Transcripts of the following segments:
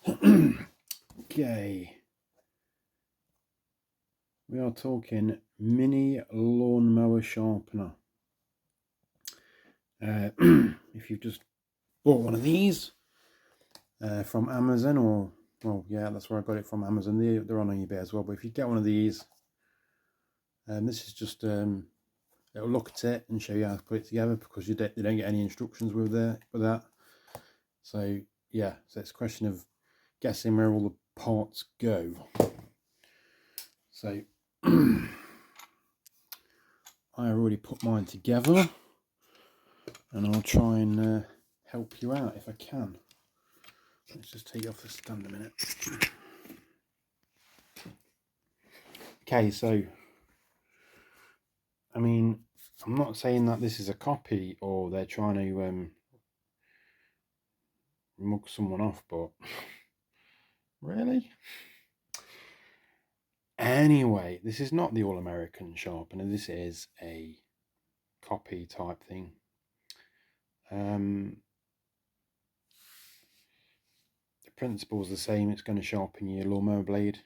Okay, we are talking mini lawnmower sharpener. If you've just bought one of these from Amazon, or well, yeah, that's where I got it from, Amazon. They're on eBay as well. But if you get one of these, this is just it'll look at it and show you how to put it together, because you don't get any instructions with that. So yeah, so it's a question of guessing where all the parts go. So I already put mine together, and I'll try and help you out if I can. Let's just take it off the stand a minute. Okay, so I mean, I'm not saying that this is a copy or they're trying to mug someone off, but really? Anyway, this is not the All-American sharpener. This is a copy type thing. The principle is the same. It's going to sharpen your lawnmower blade.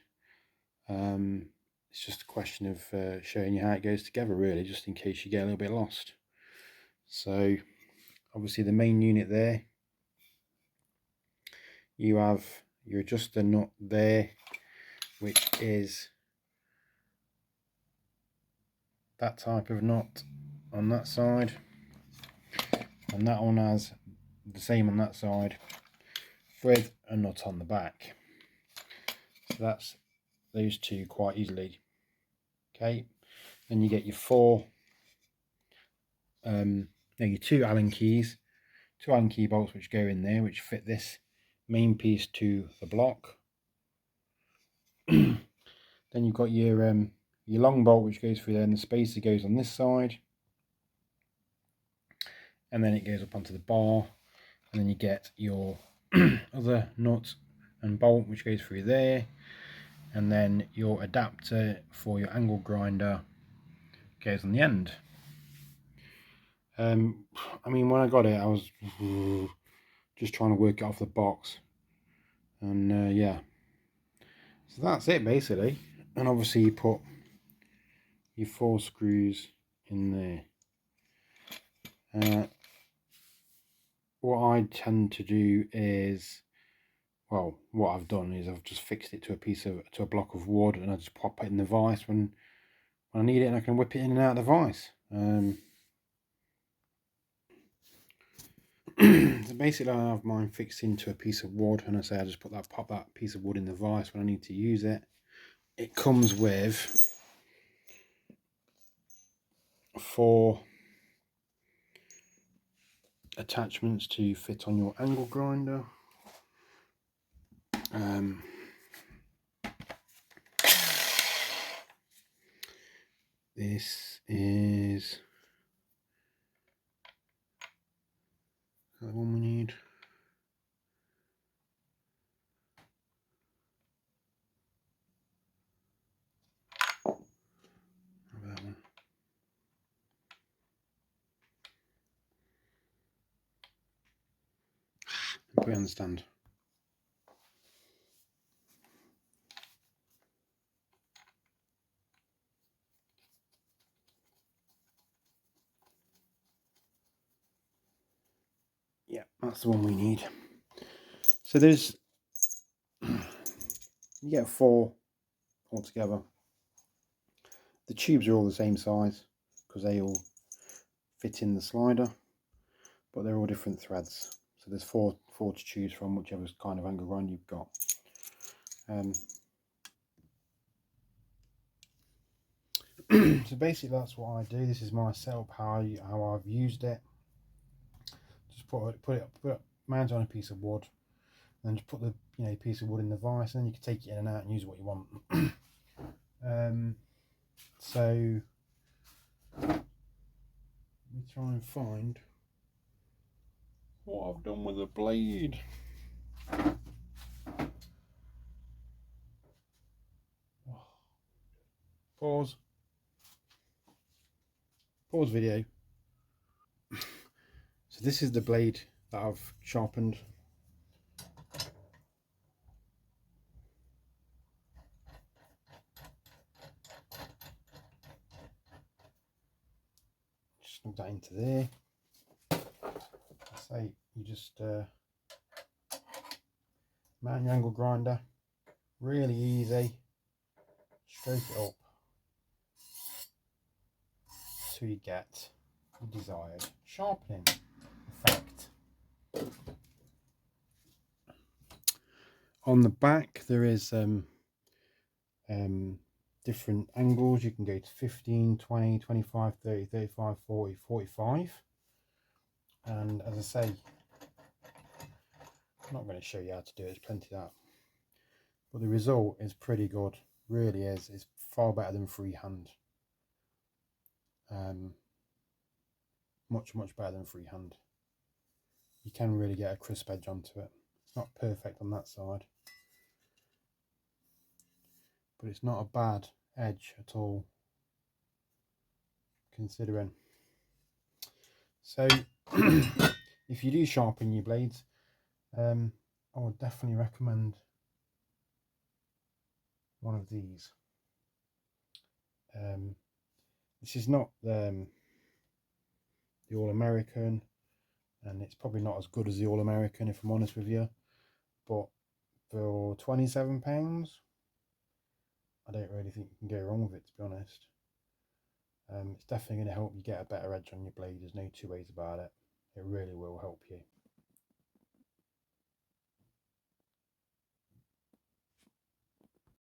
It's just a question of showing you how it goes together, really, just in case you get a little bit lost. So obviously the main unit there, you have your adjuster nut there, which is that type of nut on that side, and that one has the same on that side with a nut on the back. So that's those two quite easily. Okay, then you get your your two Allen keys, two Allen key bolts which go in there, which fit this main piece to the block. Then you've got your long bolt which goes through there, and the spacer goes on this side, and then it goes up onto the bar, and then you get your other nut and bolt which goes through there, and then your adapter for your angle grinder goes on the end. I mean, when I got it, I was just trying to work it off the box, and yeah, so that's it basically. And obviously you put your 4 screws in there. What I tend to do is, well, what I've done is I've just fixed it to a block of wood, and I just pop it in the vise when I need it, and I can whip it in and out of the vise. So basically I have mine fixed into a piece of wood, and I say I just pop that piece of wood in the vise when I need to use it. It comes with 4 attachments to fit on your angle grinder. This is the one we need. That one. We understand. Yeah, that's the one we need. So there's, you get 4 altogether. The tubes are all the same size because they all fit in the slider, but they're all different threads. So there's four to choose from, whichever kind of angle grinder you've got. So basically that's what I do. This is my setup, how I've used it. Just put it mount on a piece of wood, and just put the piece of wood in the vise, and then you can take it in and out and use what you want. So let me try and find what I've done with the blade. Pause video. So this is the blade that I've sharpened. plug that into there. Say you just mount your angle grinder, really easy, stroke it up till you get the desired sharpening effect. On the back there is different angles. You can go to 15, 20, 25, 30, 35, 40, 45. And as I say, I'm not going to show you how to do it, there's plenty of that. But the result is pretty good, really is. It's far better than freehand. Much better than freehand. You can really get a crisp edge onto it. It's not perfect on that side, but it's not a bad edge at all, considering. So if you do sharpen your blades, I would definitely recommend one of these. This is not the All-American, and it's probably not as good as the All-American, if I'm honest with you, but for £27 I don't really think you can go wrong with it, to be honest. It's definitely going to help you get a better edge on your blade, there's no two ways about it. It really will help you.